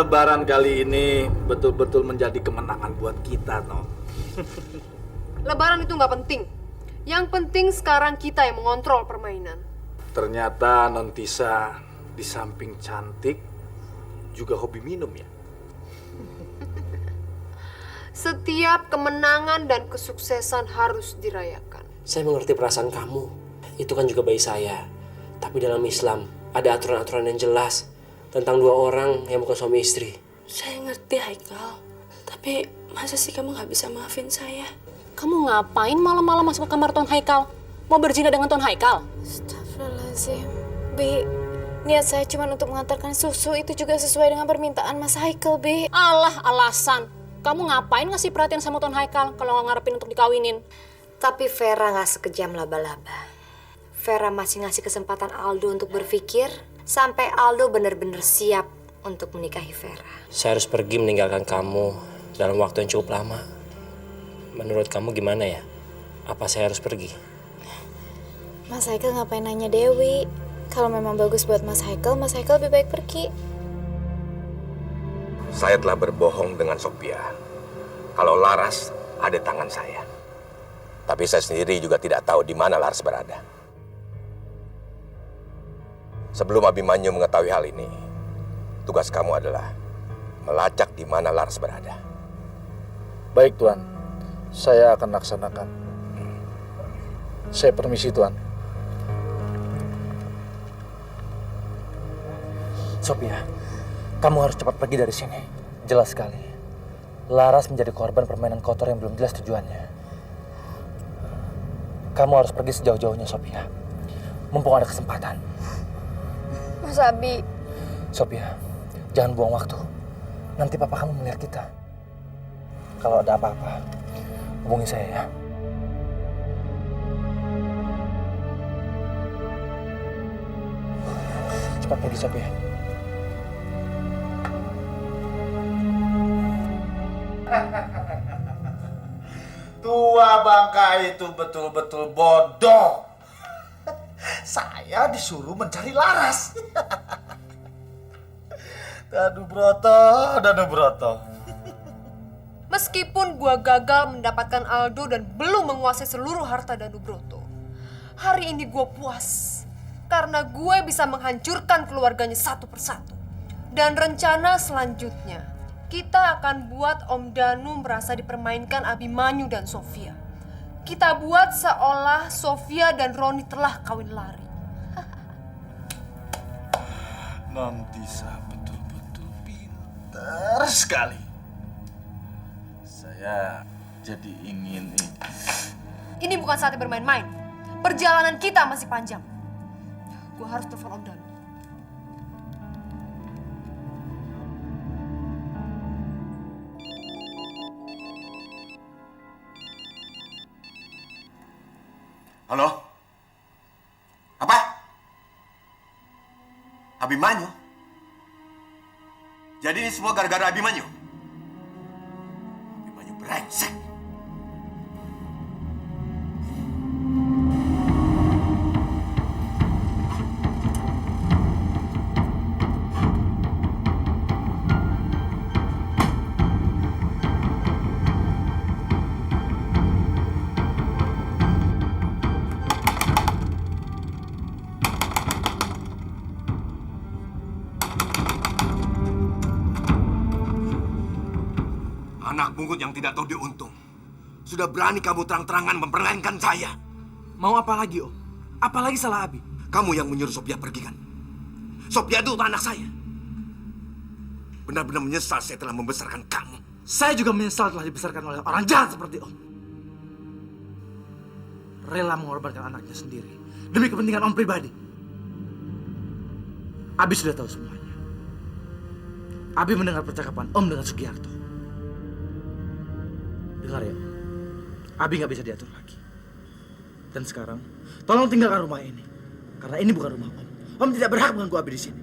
Lebaran kali ini betul-betul menjadi kemenangan buat kita, No. Lebaran itu nggak penting. Yang penting sekarang kita yang mengontrol permainan. Ternyata Non Tisa di samping cantik juga hobi minum ya. Setiap kemenangan dan kesuksesan harus dirayakan. Saya mengerti perasaan kamu. Itu kan juga bayi saya. Tapi dalam Islam ada aturan-aturan yang jelas tentang dua orang yang bukan suami istri. Saya ngerti, Haikal. Tapi masa sih kamu nggak bisa maafin saya? Kamu ngapain malam-malam masuk ke kamar Tuan Haikal? Mau berzina dengan Tuan Haikal? Astagfirullahaladzim. Bi, niat saya cuma untuk mengantarkan susu, itu juga sesuai dengan permintaan Mas Haikal, Bi. Alah, alasan. Kamu ngapain ngasih perhatian sama Tuan Haikal kalau nggak ngarepin untuk dikawinin? Tapi Vera nggak sekejam laba-laba. Vera masih ngasih kesempatan Aldo untuk berpikir sampai Aldo benar-benar siap untuk menikahi Vera. Saya harus pergi meninggalkan kamu dalam waktu yang cukup lama. Menurut kamu gimana ya? Apa saya harus pergi? Mas Haikal ngapain nanya Dewi? Kalau memang bagus buat Mas Haikal lebih baik pergi. Saya telah berbohong dengan Sophia. Kalau Laras ada di tangan saya. Tapi saya sendiri juga tidak tahu di mana Laras berada. Sebelum Abimanyu mengetahui hal ini, tugas kamu adalah melacak di mana Laras berada. Baik, Tuan. Saya akan laksanakan. Saya permisi, Tuan. Sophia, kamu harus cepat pergi dari sini. Jelas sekali. Laras menjadi korban permainan kotor yang belum jelas tujuannya. Kamu harus pergi sejauh-jauhnya, Sophia. Mumpung ada kesempatan. Mas Abi. Sophia, jangan buang waktu. Nanti papa kamu melihat kita. Kalau ada apa-apa, hubungi saya ya. Cepat pergi, Sophia. Tua bangka itu betul-betul bodoh. Saya disuruh mencari Laras. Danu Broto. Meskipun gua gagal mendapatkan Aldo dan belum menguasai seluruh harta Danu Broto, hari ini gua puas karena gue bisa menghancurkan keluarganya satu persatu. Dan rencana selanjutnya, kita akan buat Om Danu merasa dipermainkan Abimanyu dan Sophia. Kita buat seolah Sophia dan Roni telah kawin lari. Non Tisa betul-betul pintar sekali. Saya jadi ingin... Ini bukan saatnya bermain-main. Perjalanan kita masih panjang. Gue harus telepon Om Danu. Halo? Apa? Abimanyu? Jadi ini semua gara-gara Abimanyu? Abimanyu brengsek. Anak bungut yang tidak tahu diuntung. Sudah berani kamu terang-terangan mempermainkan saya. Mau apa lagi, Om? Apalagi salah Abi? Kamu yang menyuruh Sophia pergi kan? Sophia itu anak saya. Benar-benar menyesal saya telah membesarkan kamu. Saya juga menyesal telah dibesarkan oleh orang jahat seperti Om. Rela mengorbankan anaknya sendiri demi kepentingan Om pribadi. Abi sudah tahu semuanya. Abi mendengar percakapan Om dengan Sugiarto. Dengar ya, Om. Abi nggak bisa diatur lagi. Dan sekarang, tolong tinggalkan rumah ini. Karena ini bukan rumah Om. Om tidak berhak mengganggu Abi di sini.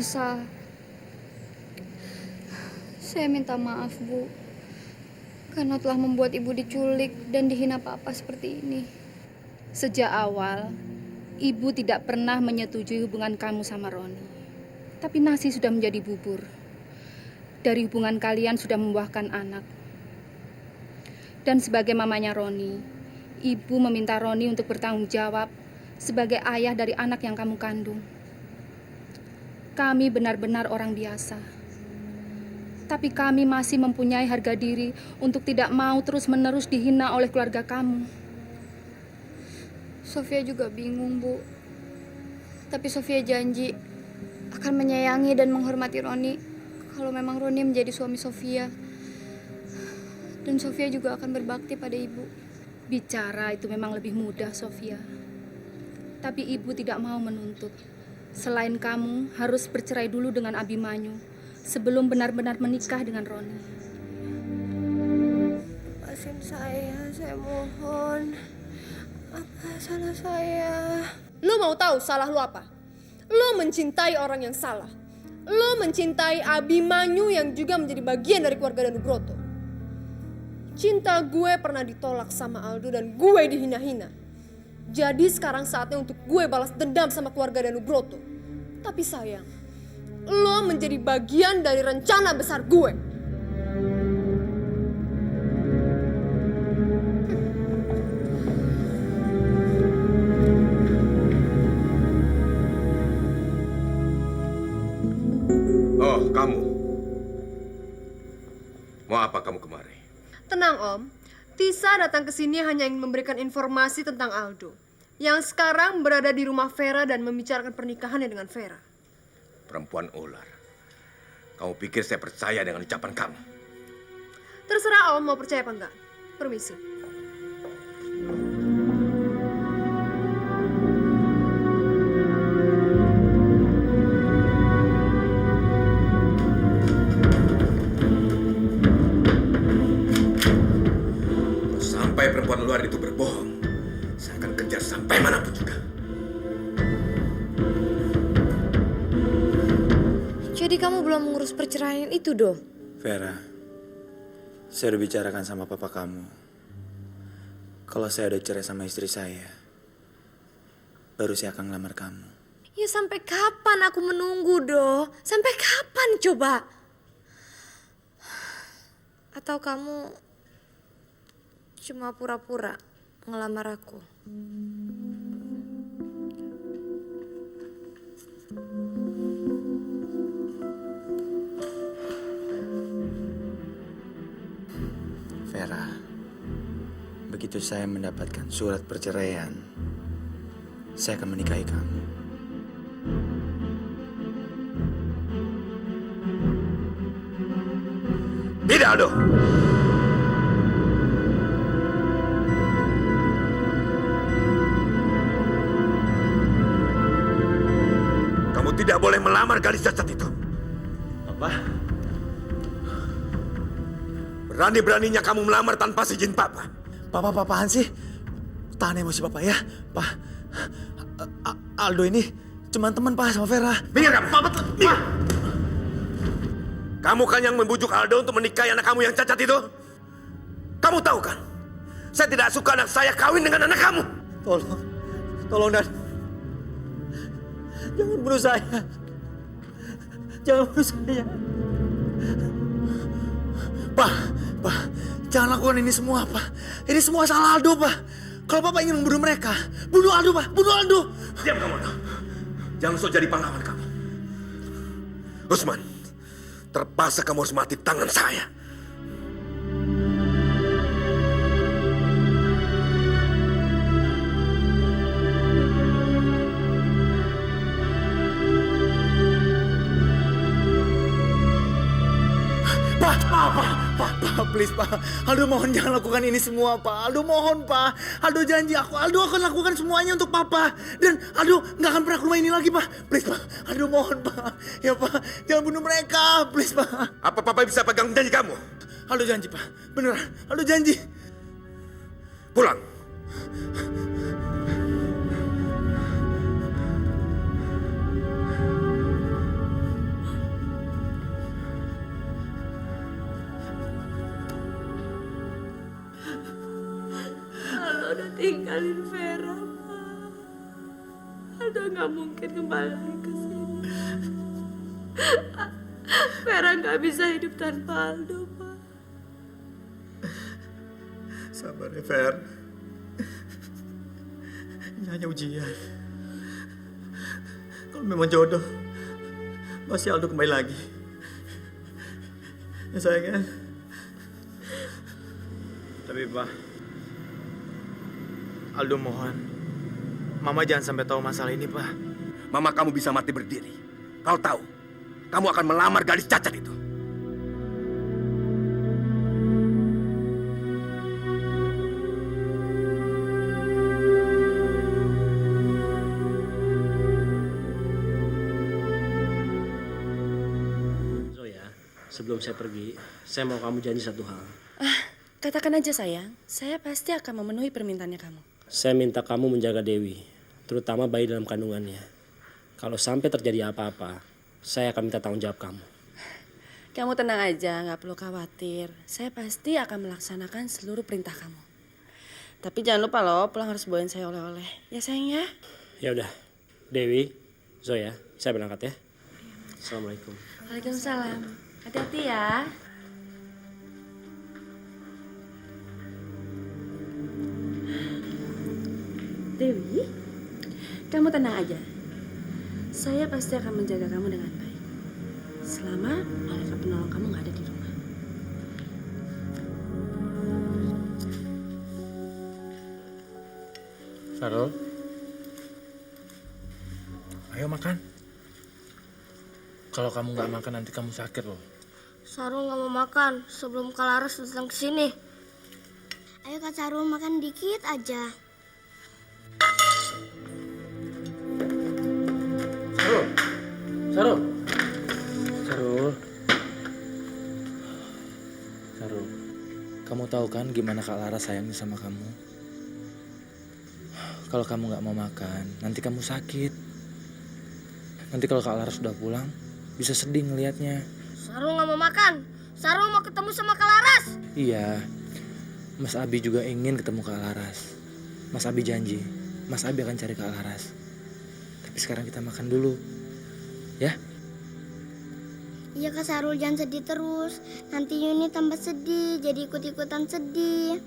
menyesal. Saya minta maaf, Bu. Karena telah membuat Ibu diculik dan dihina Papa seperti ini. Sejak awal, Ibu tidak pernah menyetujui hubungan kamu sama Roni. Tapi nasi sudah menjadi bubur. Dari hubungan kalian sudah membuahkan anak. Dan sebagai mamanya Roni, Ibu meminta Roni untuk bertanggung jawab sebagai ayah dari anak yang kamu kandung. Kami benar-benar orang biasa. Tapi kami masih mempunyai harga diri untuk tidak mau terus-menerus dihina oleh keluarga kamu. Sofia juga bingung, Bu. Tapi Sofia janji akan menyayangi dan menghormati Roni kalau memang Roni menjadi suami Sofia. Dan Sofia juga akan berbakti pada Ibu. Bicara itu memang lebih mudah, Sofia. Tapi Ibu tidak mau menuntut. Selain kamu harus bercerai dulu dengan Abimanyu sebelum benar-benar menikah dengan Roni. Lepasin saya mohon. Apa salah saya? Lu mau tahu salah lu apa? Lu mencintai orang yang salah. Lu mencintai Abimanyu yang juga menjadi bagian dari keluarga Danubroto. Cinta gue pernah ditolak sama Aldo dan gue dihina-hina. Jadi sekarang saatnya untuk gue balas dendam sama keluarga Danubroto. Tapi sayang, lo menjadi bagian dari rencana besar gue. Oh, kamu. Mau apa kamu kemari? Tenang Om, Tisa datang ke sini hanya ingin memberikan informasi tentang Aldo. Yang sekarang berada di rumah Vera dan membicarakan pernikahannya dengan Vera. Perempuan ular. Kamu pikir saya percaya dengan ucapan kamu? Terserah Om mau percaya apa enggak. Permisi. Kalau sampai perempuan luar itu berbohong, saya akan kejar sampai manapun juga. Jadi kamu belum mengurus perceraian itu, Do? Vera, saya udah bicarakan sama papa kamu. Kalau saya udah cerai sama istri saya, baru saya akan ngelamar kamu. Ya sampai kapan aku menunggu, Do? Sampai kapan coba? Atau kamu cuma pura-pura ngelamar aku? Vera, begitu saya mendapatkan surat perceraian, saya akan menikahi kamu. Tidak, Aldo. Kamu tidak boleh melamar gadis cacat itu. Apa? Berani-beraninya kamu melamar tanpa izin Papa. Apaan sih? Tahan emosi Papa ya. Pak, Aldo ini cuma teman Pak sama Vera. Minggir kamu. Minggir. Kamu kan yang membujuk Aldo untuk menikahi anak kamu yang cacat itu? Kamu tahu kan? Saya tidak suka anak saya kawin dengan anak kamu. Tolong Dan. Jangan bunuh saya. Jangan bunuh saya. Pak, jangan lakukan ini semua, Pak. Ini semua salah Aldo, Pak. Kalau Papa ingin membunuh mereka, bunuh Aldo, Pak. Bunuh Aldo. Diam kamu, Aldo. Jangan sok jadi pahlawan kamu. Usman, terpaksa kamu harus mati tangan saya. Pak, please, Pak. Aldo mohon jangan lakukan ini semua, Pak. Aldo mohon, Pak. Aldo janji Aldo akan lakukan semuanya untuk Papa. Dan Aldo nggak akan pernah ke rumah ini lagi, Pak. Please, Pak. Aldo mohon, Pak. Ya, Pak. Jangan bunuh mereka. Please, Pak. Apa Papa bisa pegang janji kamu? Aldo janji, Pak. Beneran. Aldo janji. Pulang. udah tinggalin Vera, Ma. Aldo nggak mungkin kembali lagi ke sini. Vera nggak bisa hidup tanpa Aldo, Ma. Sabar ya, Fer. Ini hanya ujian. Kalau memang jodoh, pasti Aldo kembali lagi. Ya sayang ya. Tapi Pak, Aldo mohon, Mama jangan sampai tahu masalah ini, Pak. Mama kamu bisa mati berdiri. Kau tahu, kamu akan melamar gadis cacat itu. Zoya, sebelum saya pergi, saya mau kamu janji satu hal. Katakan aja sayang, saya pasti akan memenuhi permintaannya kamu. Saya minta kamu menjaga Dewi, terutama bayi dalam kandungannya. Kalau sampai terjadi apa-apa, saya akan minta tanggung jawab kamu. Kamu tenang aja, nggak perlu khawatir. Saya pasti akan melaksanakan seluruh perintah kamu. Tapi jangan lupa loh, pulang harus bawain saya oleh-oleh. Ya sayang ya? Ya udah, Dewi, Zoya, saya berangkat ya. Assalamualaikum. Waalaikumsalam. Hati-hati ya. Dewi, kamu tenang aja. Saya pasti akan menjaga kamu dengan baik. Selama malaikat penolong kamu nggak ada di rumah. Sarul, ayo makan. Kalau kamu nggak makan nanti kamu sakit loh. Sarul nggak mau makan sebelum Kak Laras datang ke sini. Ayo Kak Sarul makan dikit aja. Sarul, kamu tahu kan gimana Kak Laras sayangnya sama kamu? Kalau kamu nggak mau makan, nanti kamu sakit. Nanti kalau Kak Laras sudah pulang, bisa sedih ngelihatnya. Sarul nggak mau makan. Sarul mau ketemu sama Kak Laras. Iya, Mas Abi juga ingin ketemu Kak Laras. Mas Abi janji, Mas Abi akan cari Kak Laras. Tapi sekarang kita makan dulu, ya? Iya Kak Sarul, jangan sedih terus. Nanti Yuni tambah sedih, jadi ikut-ikutan sedih.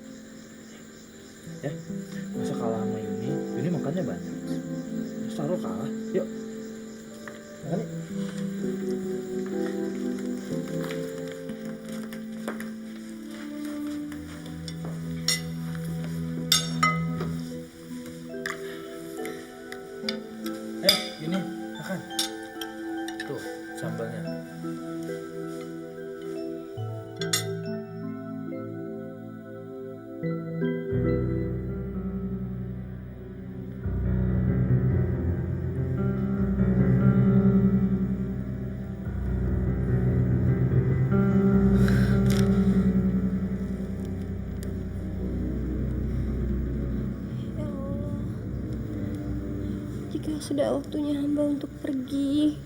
Ya, masa kalah sama Yuni? Yuni makannya banyak. Sarul kalah, yuk. Makan yuk. Yuni, makan. Tuh, sambalnya. Jika sudah waktunya hamba untuk pergi,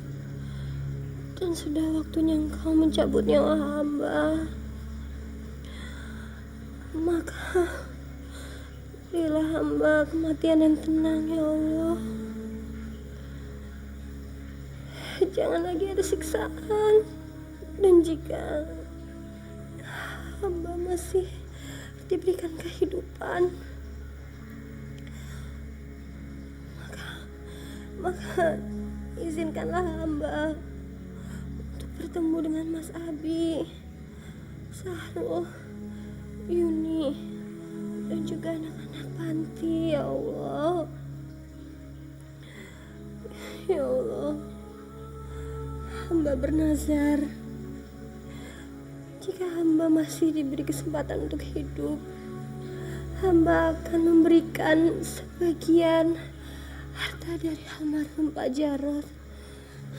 dan sudah waktunya engkau mencabut nyawa hamba, maka berilah hamba kematian yang tenang ya Allah. Jangan lagi ada siksaan, dan jika hamba masih diberikan kehidupan, maka izinkanlah hamba untuk bertemu dengan Mas Abi, Sahrul, Yuni, dan juga anak-anak panti, ya Allah. Ya Allah, hamba bernazar, jika hamba masih diberi kesempatan untuk hidup, hamba akan memberikan sebagian harta dari almarhum Pak Jarod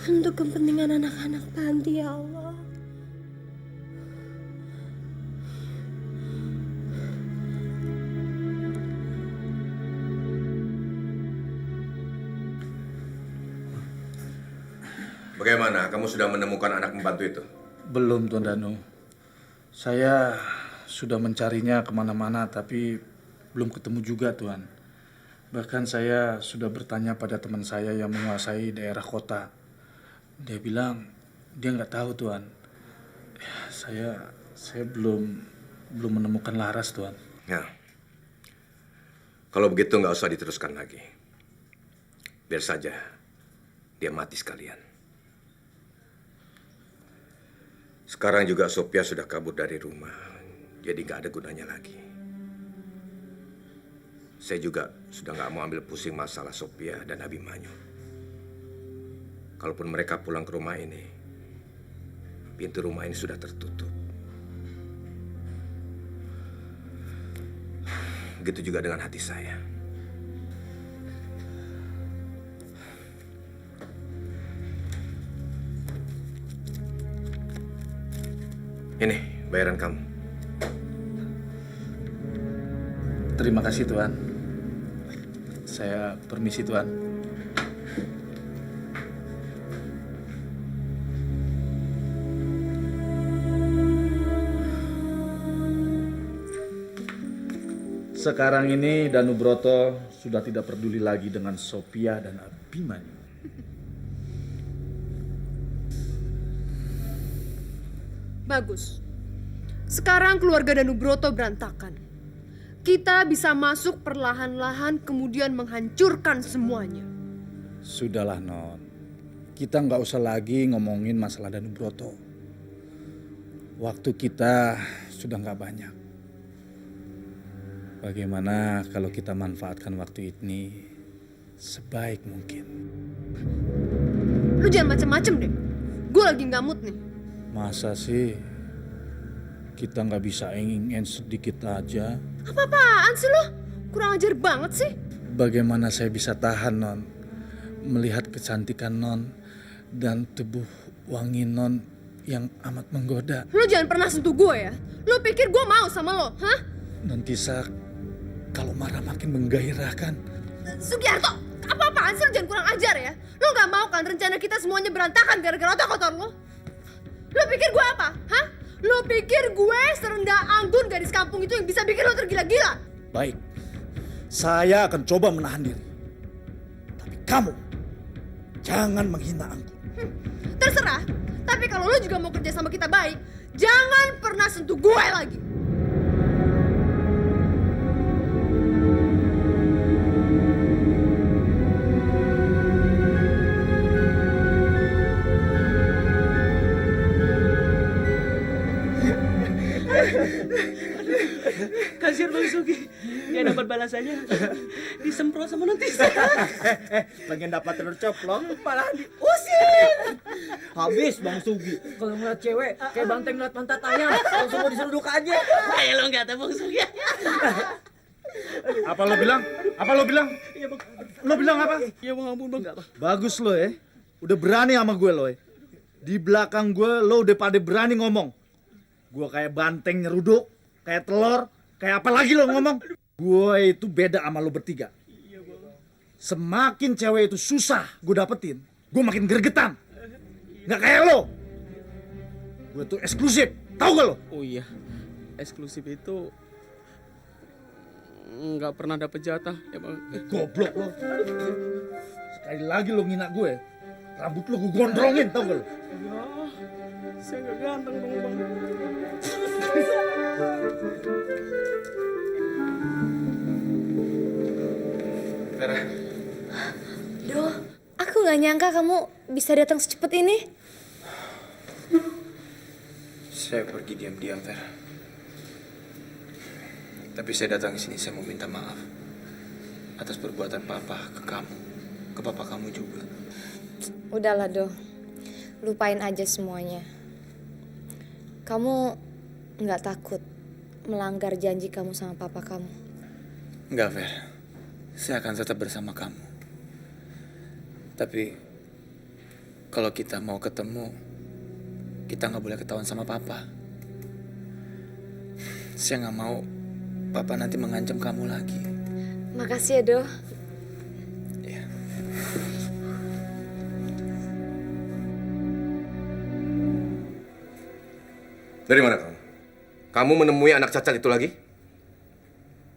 untuk kepentingan anak-anak panti, ya Allah. Bagaimana? Kamu sudah menemukan anak pembantu itu? Belum, Tuan Danu. Saya sudah mencarinya kemana-mana, tapi belum ketemu juga, Tuan. Bahkan saya sudah bertanya pada teman saya yang menguasai daerah kota. Dia bilang dia nggak tahu, Tuan. Ya, saya belum menemukan Laras, Tuan. Ya. Kalau begitu nggak usah diteruskan lagi. Biar saja dia mati sekalian. Sekarang juga Sophia sudah kabur dari rumah, jadi nggak ada gunanya lagi. Saya juga sudah nggak mau ambil pusing masalah Sophia dan Abimanyu. Kalaupun mereka pulang ke rumah ini, pintu rumah ini sudah tertutup. Begitu juga dengan hati saya. Ini bayaran kamu. Terima kasih, Tuan. Saya permisi, Tuan. Sekarang ini Danu Broto sudah tidak peduli lagi dengan Sophia dan Abimanyu. Bagus. Sekarang keluarga Danubroto berantakan. Kita bisa masuk perlahan-lahan kemudian menghancurkan semuanya. Sudahlah, Non. Kita nggak usah lagi ngomongin masalah Danubroto. Waktu kita sudah nggak banyak. Bagaimana kalau kita manfaatkan waktu ini sebaik mungkin? Lu jangan macem-macem deh. Gue lagi nggak mood nih. Masa sih kita nggak bisa ingin sedikit aja? Apa-apaan sih lo? Kurang ajar banget sih. Bagaimana saya bisa tahan, Non? Melihat kecantikan Non dan tubuh wangi Non yang amat menggoda. Lo jangan pernah sentuh gue ya. Lo pikir gue mau sama lo, hah? Non Tisa, kalau marah makin menggairahkan. Sugiarto, apa-apaan sih lo, jangan kurang ajar ya. Lo gak mau kan rencana kita semuanya berantakan gara-gara otak kotor lo? Lo pikir gue apa, hah? Lo pikir gue serendah anggun gadis kampung itu yang bisa bikin lo tergila-gila? Baik, saya akan coba menahan diri. Tapi kamu, jangan menghina Anggun. Terserah, tapi kalau lo juga mau kerja sama kita baik, jangan pernah sentuh gue lagi. Kasihan Bang Sugi, dia dapat balasannya disemprot sama Non Tisa. Pengen dapat telur coplok, malah diusir. Habis Bang Sugi, kalau ngeliat cewek kayak banteng ngeliat pantat ayam, langsung mau diseruduk aja. Kayak lo nggak tahu Bang Sugi. Apa lo bilang? Apa lo bilang? Iya Bang. Lo bilang apa? Iya Bang, ampun Bang. Bagus lo ya, udah berani sama gue lo ya. Di belakang gue lo udah pada berani ngomong. Gue kayak banteng nyeruduk, kayak telur, kayak apa lagi lo ngomong? Gue itu beda sama lo bertiga. Semakin cewek itu susah gue dapetin, gue makin gregetan. Nggak kayak lo. Gue tuh eksklusif, tahu gak lo? Oh iya, eksklusif itu nggak pernah dapet jatah ya Bang. Goblok lo. Sekali lagi lo ngina gue, rambut lo gue gondrongin, tahu gak lo? Ya, saya nggak ganteng dong Bang. Vera. Duh, aku nggak nyangka kamu bisa datang secepat ini. Saya pergi diam-diam, Vera. Tapi saya datang ke sini, saya mau minta maaf atas perbuatan papa ke kamu, ke papa kamu juga. Udahlah, Do. Lupain aja semuanya. Kamu nggak takut melanggar janji kamu sama papa kamu? Enggak, Vera. Saya akan tetap bersama kamu. Tapi kalau kita mau ketemu, kita nggak boleh ketahuan sama papa. Saya nggak mau papa nanti mengancam kamu lagi. Makasih ya, Do. Ya. Dari mana kamu? Kamu menemui anak cacat itu lagi?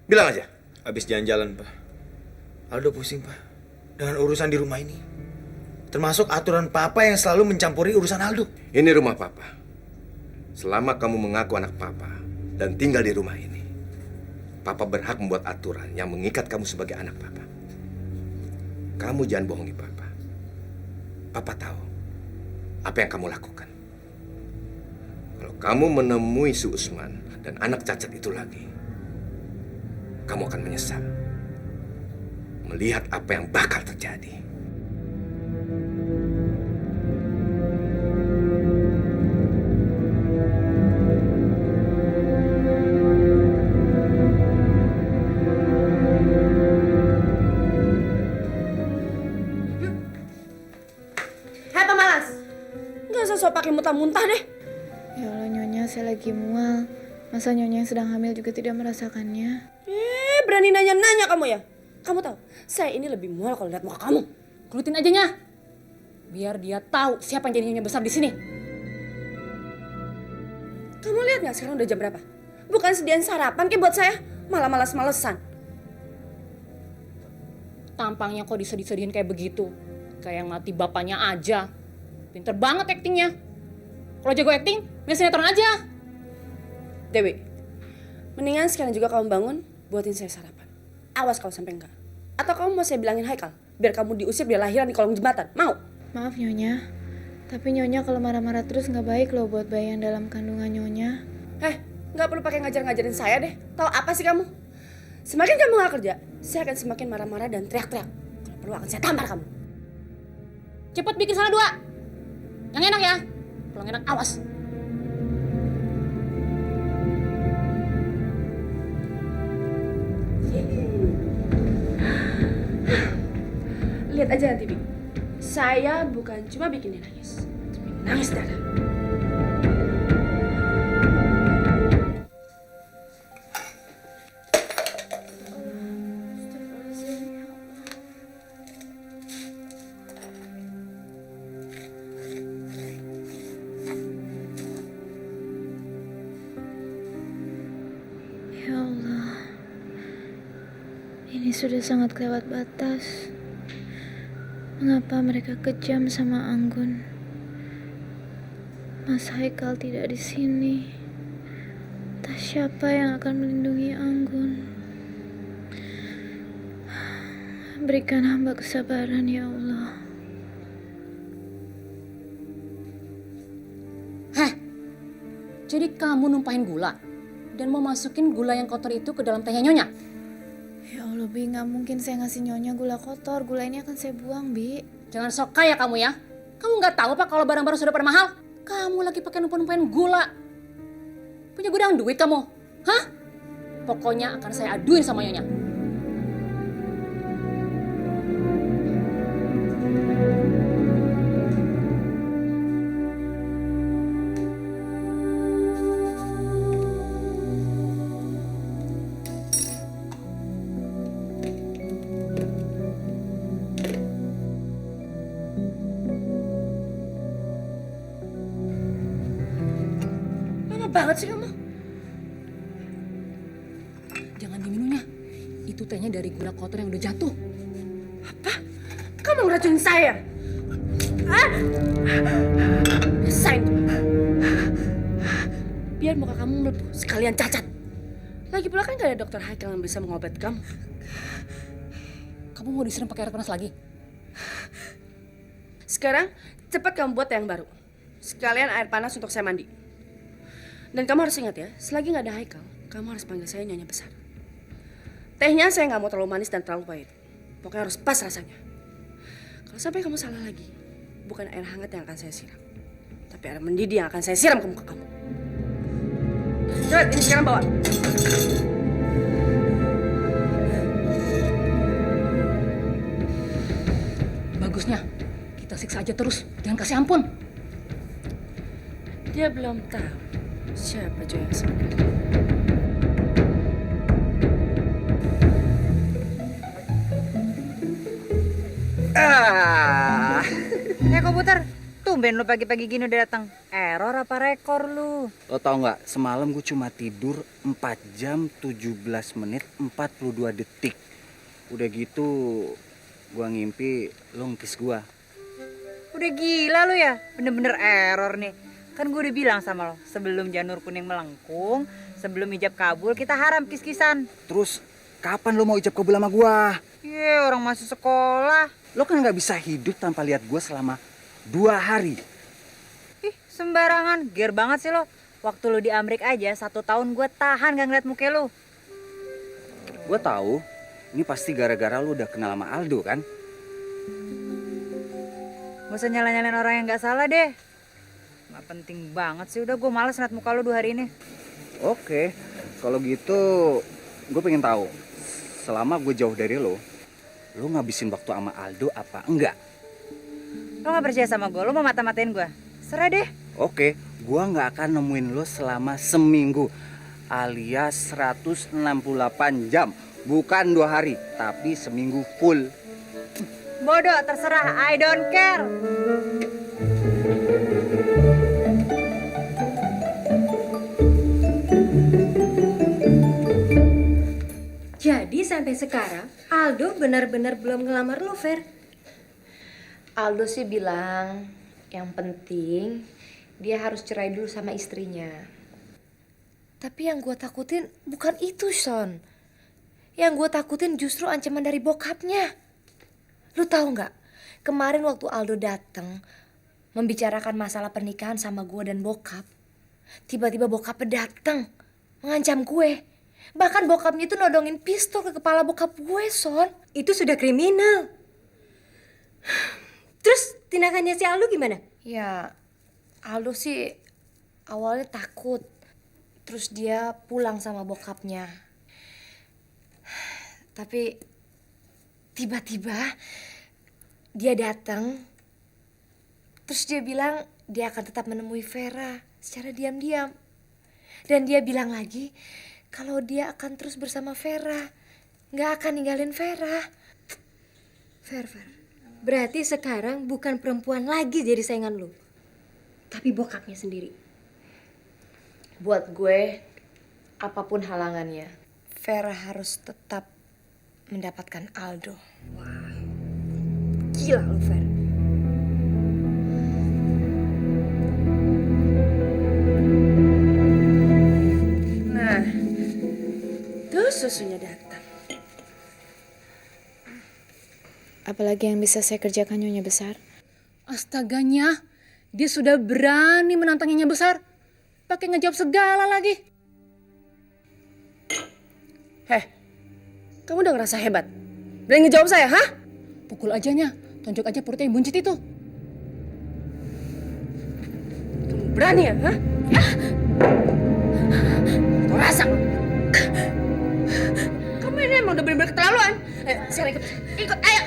Bilang aja. Habis jalan-jalan, Pak. Aldo pusing, Pak, dengan urusan di rumah ini. Termasuk aturan Papa yang selalu mencampuri urusan Aldo. Ini rumah Papa. Selama kamu mengaku anak Papa dan tinggal di rumah ini, Papa berhak membuat aturan yang mengikat kamu sebagai anak Papa. Kamu jangan bohongi Papa. Papa tahu apa yang kamu lakukan. Kalau kamu menemui si Usman dan anak cacat itu lagi, kamu akan menyesal melihat apa yang bakal terjadi. Hei pemalas, nggak usah sok pakai muntah-muntah deh. Ya Allah Nyonya, saya lagi mual. Masa Nyonya yang sedang hamil juga tidak merasakannya? Berani nanya-nanya kamu ya? Kamu tahu, saya ini lebih mual kalau lihat muka kamu. Kelutin aja Nya. Biar dia tahu siapa yang jadi nyonya besar di sini. Kamu lihat nggak sekarang udah jam berapa? Bukan sediain sarapan kayak buat saya, malah malas-malesan. Tampangnya kok disedih-sedihin kayak begitu. Kayak yang mati bapaknya aja. Pinter banget aktingnya. Kalau jago akting, main sinetron aja. Dewi, mendingan sekarang juga kamu bangun, buatin saya sarapan. Awas kalau sampai enggak. Atau kamu mau saya bilangin Haikal, biar kamu diusir dia lahiran di kolong jembatan. Mau? Maaf Nyonya, tapi Nyonya kalau marah-marah terus nggak baik loh buat bayi yang dalam kandungan Nyonya. Nggak perlu pakai ngajar-ngajarin saya deh. Tahu apa sih kamu? Semakin kamu nggak kerja, saya akan semakin marah-marah dan teriak-teriak. Kalau perlu akan saya tampar kamu. Cepet bikin salah 2. Yang enak ya. Kalau nggak enak, awas. Lihat aja nanti, Bi. Saya bukan cuma bikin dia nangis, tapi nangis darah. Ya Allah, ini sudah sangat kelewat batas. Mengapa mereka kejam sama Anggun? Mas Haikal tidak di sini. Entah siapa yang akan melindungi Anggun. Berikan hamba kesabaran ya Allah. Jadi kamu numpahin gula dan mau masukin gula yang kotor itu ke dalam tehnya Nyonya? Ya Allah Bi, gak mungkin saya ngasih Nyonya gula kotor. Gula ini akan saya buang Bi. Jangan sok kaya kamu ya. Kamu nggak tahu apa kalau barang-barang sudah pada mahal? Kamu lagi pakai numpang-numpahin gula. Punya gudang duit kamu? Hah? Pokoknya akan saya aduin sama Nyonya. Banget sih kamu. Jangan diminumnya. Itu tehnya dari gula kotor yang udah jatuh. Apa? Kamu ngeracunin saya? Rasain. Biar muka kamu melepuh sekalian cacat. Lagi pula kan gak ada dokter Haikal yang bisa mengobati kamu. Kamu mau disiram pakai air panas lagi? Sekarang cepat kamu buat yang baru. Sekalian air panas untuk saya mandi. Dan kamu harus ingat ya, selagi nggak ada Haikal, kamu harus panggil saya Nyonya Besar. Tehnya saya nggak mau terlalu manis dan terlalu pahit. Pokoknya harus pas rasanya. Kalau sampai kamu salah lagi, bukan air hangat yang akan saya siram, tapi air mendidih yang akan saya siram ke muka kamu. Cepat, ini sekarang bawa. Bagusnya, kita siksa aja terus, jangan kasih ampun. Dia belum tahu siapa Jo yang sebenarnya. Komputer, tuh Tumben lu pagi-pagi gini udah datang. Error apa rekor lu? Lo tau nggak, semalam gue cuma tidur 4 jam 17 menit 42 detik. Udah gitu gue ngimpi lo ngkis gue. Udah gila lu ya? Bener-bener error nih. Kan gue udah bilang sama lo, sebelum janur kuning melengkung, sebelum ijab kabul kita haram kis-kisan. Terus kapan lo mau ijab kabul sama gue? Iya, orang masih sekolah. Lo kan nggak bisa hidup tanpa lihat gue selama 2 hari. Ih, sembarangan. Ger banget sih lo. Waktu lo di Amerika aja 1 tahun gue tahan gak ngeliat muka lo. Gue tahu, ini pasti gara-gara lo udah kenal sama Aldo kan? Gak usah nyala-nyalain orang yang gak salah deh. Gak penting banget sih. Udah gue males ngeliat muka lo 2 hari ini. Oke, kalau gitu gue pengen tahu. Selama gue jauh dari lo ngabisin waktu sama Aldo apa enggak? Lo gak percaya sama gue? Lo mau mata-matain gue? Serah deh. Oke, gue gak akan nemuin lo selama seminggu. Alias 168 jam. Bukan 2 hari, tapi seminggu full. Bodoh, terserah. I don't care. Jadi sampai sekarang Aldo benar-benar belum ngelamar lo, Fer? Aldo sih bilang yang penting dia harus cerai dulu sama istrinya. Tapi yang gue takutin bukan itu, Son. Yang gue takutin justru ancaman dari bokapnya. Lu tahu nggak? Kemarin waktu Aldo datang membicarakan masalah pernikahan sama gue dan bokap, tiba-tiba bokapnya datang mengancam gue. Bahkan bokapnya itu nodongin pistol ke kepala bokap gue, Son. Itu sudah kriminal. Terus tindakannya si Aldo gimana? Ya, Aldo sih awalnya takut. Terus dia pulang sama bokapnya. Tapi tiba-tiba dia datang. Terus dia bilang dia akan tetap menemui Vera secara diam-diam. Dan dia bilang lagi kalau dia akan terus bersama Vera. Nggak akan ninggalin Vera. Fer. Berarti sekarang bukan perempuan lagi jadi saingan lu, tapi bokapnya sendiri. Buat gue, apapun halangannya, Vera harus tetap mendapatkan Aldo. Wah, gila lu, Fer. Nah, tuh susunya datang. Apalagi yang bisa saya kerjakan, Nyonya Besar? Astaganya, dia sudah berani menantang Nyonya Besar. Pakai ngejawab segala lagi. Heh, kamu udah ngerasa hebat? Berani ngejawab saya, hah? Pukul ajanya, tonjok aja perutnya yang buncit itu. Kamu berani ya, hah? Tuh rasa kamu. Kamu ini emang udah bener-bener keterlaluan. Ayo, sekarang ikut. Ikut, ayo.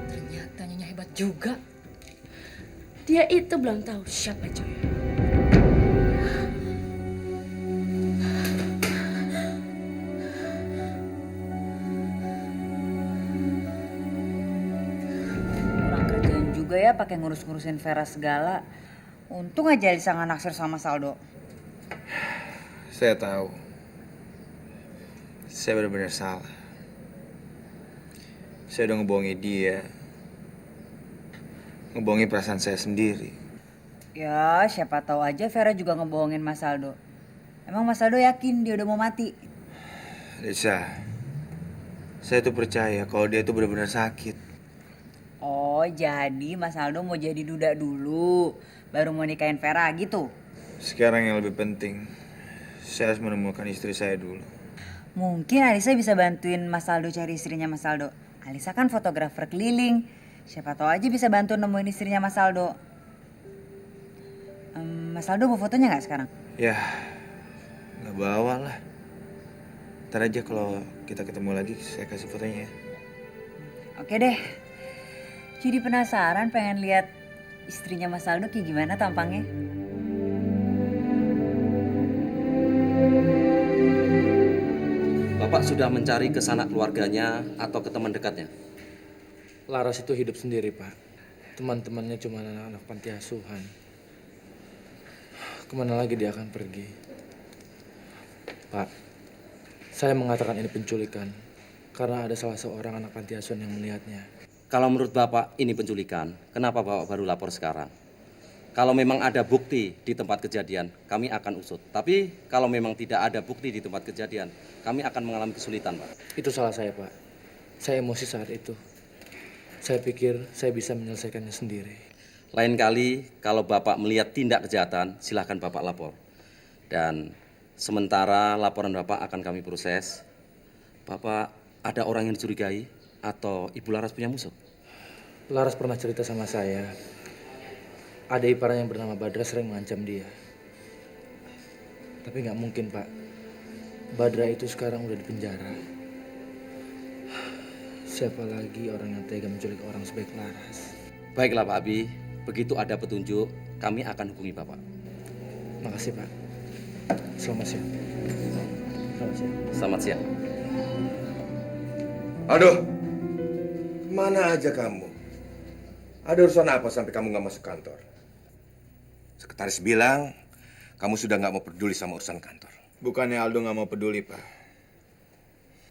Ternyata Nyonya hebat juga. Dia itu belum tahu siapa Joya. Kurang kerjaan juga ya pakai ngurus-ngurusin Vera segala. Untung aja Lisa nggak naksir sama Saldo. Saya tahu. Saya benar-benar salah. Saya udah ngebohongi dia. Ngebohongi perasaan saya sendiri. Ya, siapa tahu aja Vera juga ngebohongin Mas Saldo. Emang Mas Saldo yakin dia udah mau mati? Lisa, saya tuh percaya kalau dia tuh benar-benar sakit. Oh, jadi Mas Saldo mau jadi duda dulu, baru mau nikahin Vera gitu? Sekarang yang lebih penting, saya harus menemukan istri saya dulu. Mungkin Alisa bisa bantuin Mas Saldo cari istrinya Mas Saldo. Alisa kan fotografer keliling. Siapa tahu aja bisa bantu nemuin istrinya Mas Saldo. Mas Saldo mau fotonya nggak sekarang? Ya, nggak bawa lah. Ntar aja kalau kita ketemu lagi, saya kasih fotonya ya. Oke deh. Jadi penasaran pengen lihat istrinya Mas Saldo kayak gimana tampangnya. Bapak Bapak sudah mencari ke sanak keluarganya atau ke teman dekatnya? Laras itu hidup sendiri, Pak. Teman-temannya cuma anak-anak panti asuhan. Kemana lagi dia akan pergi? Pak, saya mengatakan ini penculikan karena ada salah seorang anak panti asuhan yang melihatnya. Kalau menurut Bapak ini penculikan, kenapa Bapak baru lapor sekarang? Kalau memang ada bukti di tempat kejadian, kami akan usut. Tapi kalau memang tidak ada bukti di tempat kejadian, kami akan mengalami kesulitan, Pak. Itu salah saya, Pak. Saya emosi saat itu. Saya pikir saya bisa menyelesaikannya sendiri. Lain kali kalau Bapak melihat tindak kejahatan, silahkan Bapak lapor. Dan sementara laporan Bapak akan kami proses. Bapak ada orang yang dicurigai atau Ibu Laras punya musuh? Laras pernah cerita sama saya. Ada ipar yang bernama Badra sering mengancam dia. Tapi nggak mungkin, Pak. Badra itu sekarang udah di penjara. Siapa lagi orang yang tega menculik orang sebaik Laras? Baiklah Pak Abi, begitu ada petunjuk, kami akan hubungi Bapak. Makasih, Pak. Selamat siang. Selamat siang. Selamat siang. Aduh, kemana aja kamu? Ada urusan apa sampai kamu nggak masuk kantor? Sekretaris bilang, kamu sudah nggak mau peduli sama urusan kantor. Bukannya Aldo nggak mau peduli, Pak.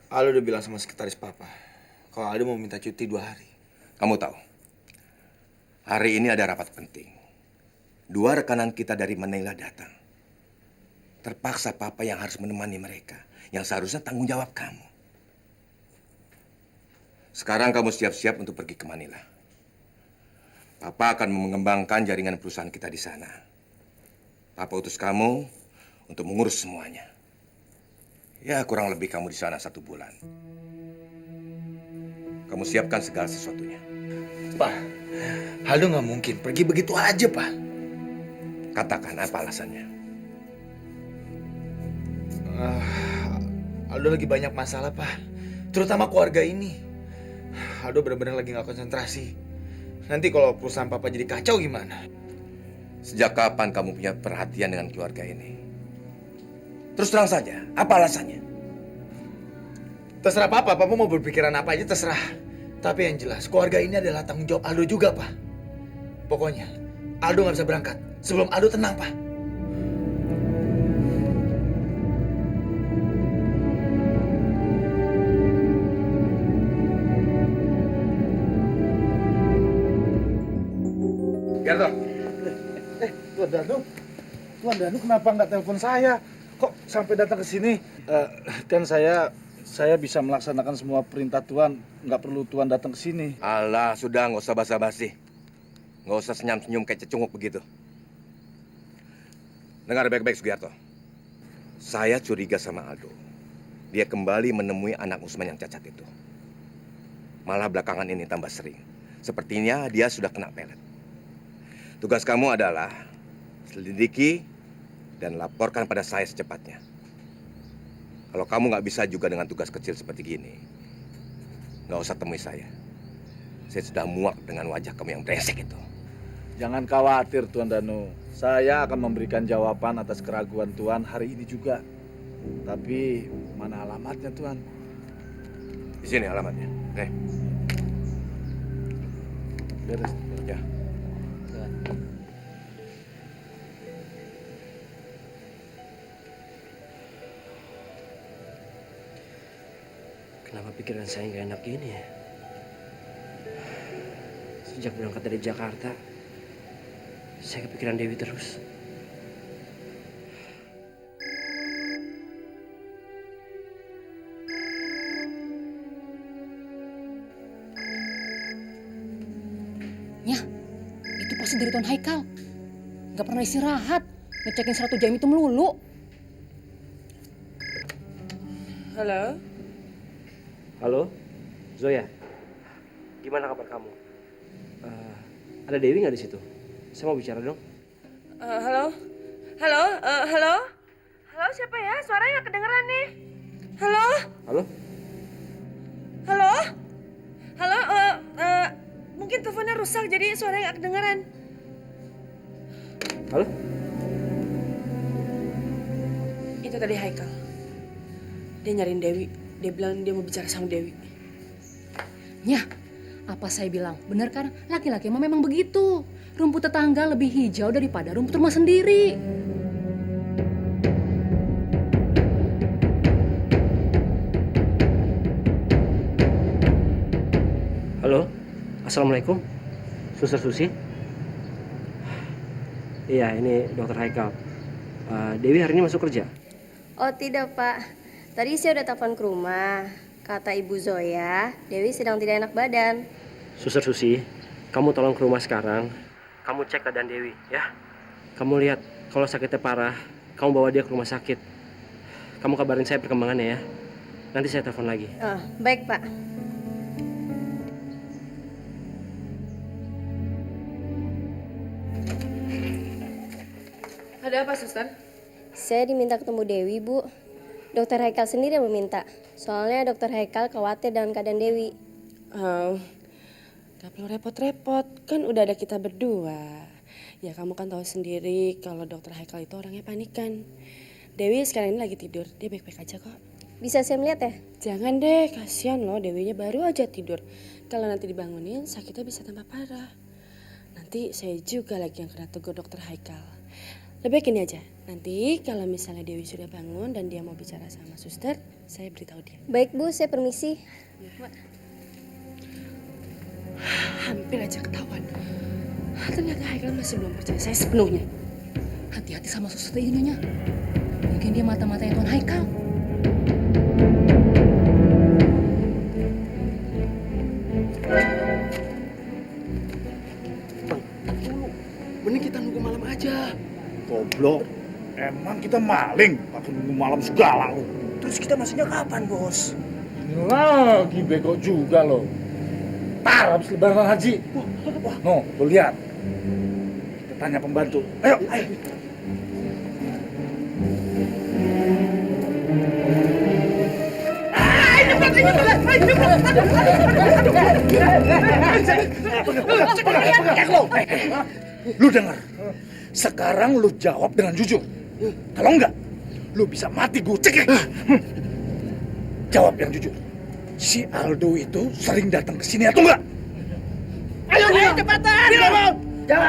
Aldo udah bilang sama sekretaris Papa kalau Aldo mau minta cuti 2 hari. Kamu tahu, hari ini ada rapat penting. 2 rekanan kita dari Manila datang. Terpaksa Papa yang harus menemani mereka, yang seharusnya tanggung jawab kamu. Sekarang kamu siap-siap untuk pergi ke Manila. Papa akan mengembangkan jaringan perusahaan kita di sana. Papa utus kamu untuk mengurus semuanya. Ya, kurang lebih kamu di sana 1 bulan. Kamu siapkan segala sesuatunya. Pak, Aldo nggak mungkin pergi begitu aja, Pak. Katakan apa alasannya? Aldo lagi banyak masalah, Pak. Terutama keluarga ini. Aldo benar-benar lagi nggak konsentrasi. Nanti kalau perusahaan Papa jadi kacau gimana? Sejak kapan kamu punya perhatian dengan keluarga ini? Terus terang saja, apa alasannya? Terserah Papa mau berpikiran apa aja terserah. Tapi yang jelas, keluarga ini adalah tanggung jawab Aldo juga, Pak. Pokoknya, Aldo nggak bisa berangkat sebelum Aldo tenang, Pak. Gerto. Tuan Danu kenapa nggak telepon saya? Kok sampai datang ke sini? Kan saya bisa melaksanakan semua perintah Tuan, nggak perlu Tuan datang ke sini. Alah, sudah nggak usah basa-basi. Nggak usah senyum-senyum kayak cecunguk begitu. Dengar baik-baik, Sugiarto. Saya curiga sama Aldo. Dia kembali menemui anak Usman yang cacat itu. Malah belakangan ini tambah sering. Sepertinya dia sudah kena pelet. Tugas kamu adalah selidiki dan laporkan pada saya secepatnya. Kalau kamu nggak bisa juga dengan tugas kecil seperti gini, nggak usah temui saya. Saya sudah muak dengan wajah kamu yang brengsek itu. Jangan khawatir, Tuan Danu. Saya akan memberikan jawaban atas keraguan Tuan hari ini juga. Tapi mana alamatnya, Tuan? Di sini alamatnya. Oke. Beres. Ya. Kenapa pikiran saya nggak enak gini ya? Sejak berangkat dari Jakarta, saya kepikiran Dewi terus. Nyah, itu pasti dari Tuan Haikal. Nggak pernah istirahat, ngecekin 100 jam itu melulu. Halo? Halo, Zoya. Gimana kabar kamu? Ada Dewi nggak di situ? Saya mau bicara dong. Halo? Halo? Halo? Halo, siapa ya? Suaranya nggak kedengeran nih. Halo? Halo? Halo? Halo? Mungkin teleponnya rusak jadi suaranya nggak kedengeran. Halo? Itu tadi Haikal. Dia nyariin Dewi. Dia bilang dia mau bicara sama Dewi. Nyah, apa saya bilang? Bener kan? Laki-laki memang begitu. Rumput tetangga lebih hijau daripada rumput rumah sendiri. Halo, Assalamualaikum, Suster Susi. Iya, ini Dokter Haikal. Dewi hari ini masuk kerja? Oh tidak Pak, tadi saya udah telepon ke rumah. Kata Ibu Zoya, Dewi sedang tidak enak badan. Suster Susi, kamu tolong ke rumah sekarang. Kamu cek keadaan Dewi, ya. Kamu lihat, kalau sakitnya parah, kamu bawa dia ke rumah sakit. Kamu kabarin saya perkembangannya ya. Nanti saya telepon lagi. Oh, baik Pak. Ada apa, Suster? Saya diminta ketemu Dewi, Bu. Dokter Haikal sendiri yang meminta. Soalnya Dokter Haikal khawatir dengan keadaan Dewi. Oh, gak perlu repot-repot. Kan udah ada kita berdua. Ya kamu kan tahu sendiri kalau Dokter Haikal itu orangnya panikan. Dewi sekarang ini lagi tidur. Dia baik-baik aja kok. Bisa saya melihat ya? Jangan deh, kasihan loh. Dewinya baru aja tidur. Kalau nanti dibangunin, sakitnya bisa tambah parah. Nanti saya juga lagi yang kena tegur Dokter Haikal. Lebih baik ini aja. Nanti kalau misalnya Dewi sudah bangun dan dia mau bicara sama suster, saya beritahu dia. Baik Bu, saya permisi. Hampir aja ketahuan. Ternyata Haikal masih belum percaya saya sepenuhnya. Hati-hati sama suster ini Nyonya. Mungkin dia mata-matanya Tuan Haikal. Mending kita nunggu malam aja. Goblok. Emang kita maling? Pakai nunggu malam segala lu. Terus kita masuknya kapan, Bos? Ini lagi bego juga lo. Tar habis lebaran haji. Wah, no, lo lihat. Kita tanya pembantu. Ayo, ayo. Lu dengar? Sekarang lu jawab dengan jujur. Kalau enggak, lu bisa mati gue cekik. Jawab yang jujur. Si Aldo itu sering datang ke sini atau enggak? Ayo cepatan. Jawab.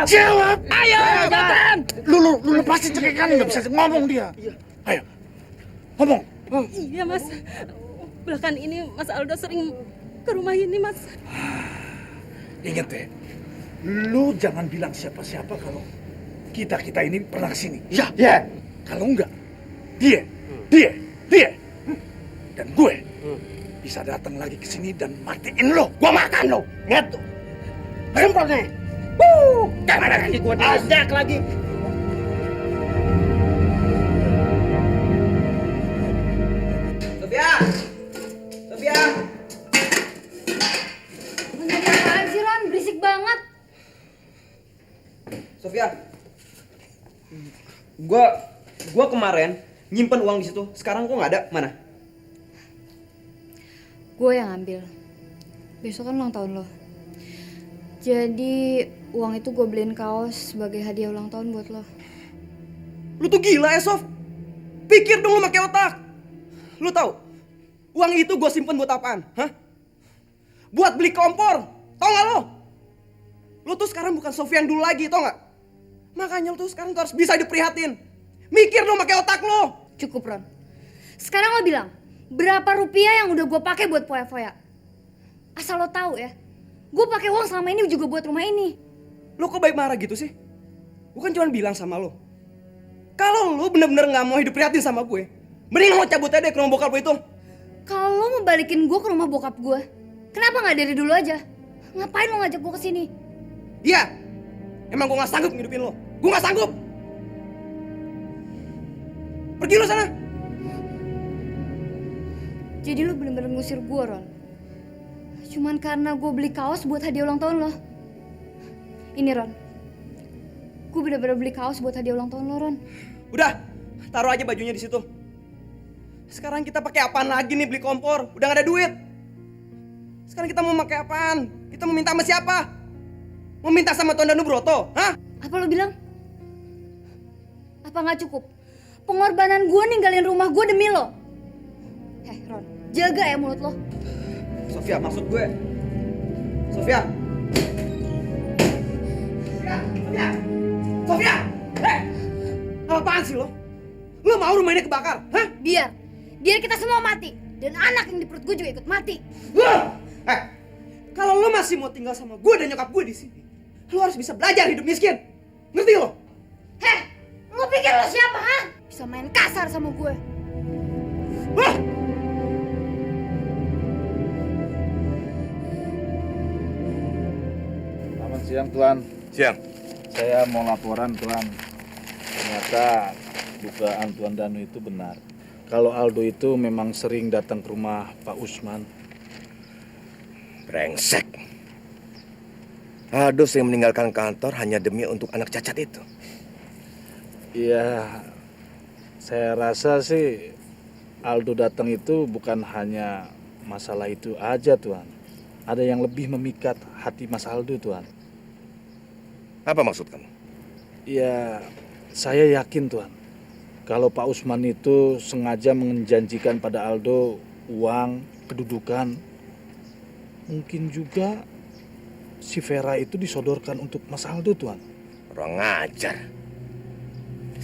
Jawab. Ayo cepatan. Lu lepasin cekikan, nggak bisa ngomong dia. Ayo. Ngomong. Iya Mas. Belakangan ini Mas Aldo sering ke rumah ini Mas. Ingat ya, lu jangan bilang siapa-siapa kalau kita ini pernah kesini. Ya. Kalau enggak, dia, dan gue bisa datang lagi ke sini dan matiin lo. Gua makan lo. Gitu. Sumpah nih. Jangan lagi gua diajak lagi. Sofia. Nyari apaan sih Ron? Berisik banget. Sofia. Gua kemarin nyimpen uang di situ. Sekarang kok nggak ada? Mana? Gue yang ambil. Besok kan ulang tahun lo. Jadi uang itu gue beliin kaos sebagai hadiah ulang tahun buat lo. Lu tuh gila ya, Sof. Pikir dong lu pakai otak. Lu tahu? Uang itu gue simpen buat apaan? Hah? Buat beli kompor. Tau gak lo? Lu tuh sekarang bukan Sofi yang dulu lagi, tau gak? Makanya lu tuh sekarang tuh harus bisa diprihatin. Mikir dong pakai otak lo. Cukup Ron. Sekarang lo bilang berapa rupiah yang udah gue pakai buat foya-foya? Asal lo tahu ya, gue pakai uang selama ini juga buat rumah ini. Lo kok baik marah gitu sih? Gue kan cuma bilang sama lo, kalau lo bener-bener nggak mau hidup prihatin sama gue, mending lo cabut aja deh ke rumah bokap lo itu. Kalau lo mau balikin gue ke rumah bokap gue, kenapa nggak dari dulu aja? Ngapain lo ngajak gue kesini? Iya, emang gue nggak sanggup ngidupin lo. Gue nggak sanggup. Pergi lo sana. Jadi lo bener-bener ngusir gue, Ron? Cuman karena gue beli kaos buat hadiah ulang tahun lo? Ini, Ron. Gue bener-bener beli kaos buat hadiah ulang tahun lo, Ron. Udah, taruh aja bajunya di situ. Sekarang kita pakai apaan lagi nih beli kompor? Udah gak ada duit. Sekarang kita mau pakai apaan? Kita mau minta sama siapa? Mau minta sama Tuan Danu Broto? Hah? Apa lo bilang? Apa nggak cukup? Pengorbanan gue ninggalin rumah gue demi lo. Ron, Jaga ya mulut lo. Sofia, maksud gue. Sofia. Sofia! Apaan sih lo? Lo mau rumah ini kebakar? Hah? Biar kita semua mati. Dan anak yang di perut gue juga ikut mati. Kalau lo masih mau tinggal sama gue dan nyokap gue di sini, lo harus bisa belajar hidup miskin. Ngerti lo? Lo pikir lo siapa, ha? Bisa main kasar sama gue. Selamat siang, Tuan. Siang. Saya mau laporan, Tuan. Ternyata dugaan Tuan Danu itu benar. Kalau Aldo itu memang sering datang ke rumah Pak Usman. Brengsek. Aldo sering meninggalkan kantor hanya demi untuk anak cacat itu. Iya, saya rasa sih Aldo datang itu bukan hanya masalah itu aja, Tuan. Ada yang lebih memikat hati Mas Aldo, Tuan. Apa maksud kamu? Ya, saya yakin, Tuan. Kalau Pak Usman itu sengaja menjanjikan pada Aldo uang, kedudukan. Mungkin juga si Vera itu disodorkan untuk Mas Aldo, Tuan. Orang ajar.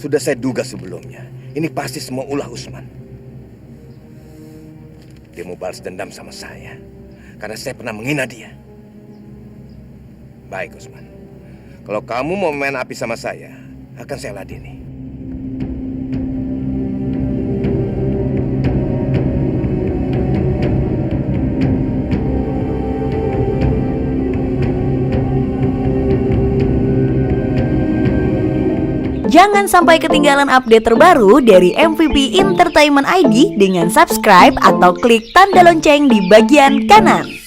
Sudah saya duga sebelumnya. Ini pasti semua ulah Usman. Dia mau balas dendam sama saya. Karena saya pernah menghina dia. Baik, Usman. Kalau kamu mau main api sama saya, akan saya ladeni. Jangan sampai ketinggalan update terbaru dari MVP Entertainment ID dengan subscribe atau klik tanda lonceng di bagian kanan.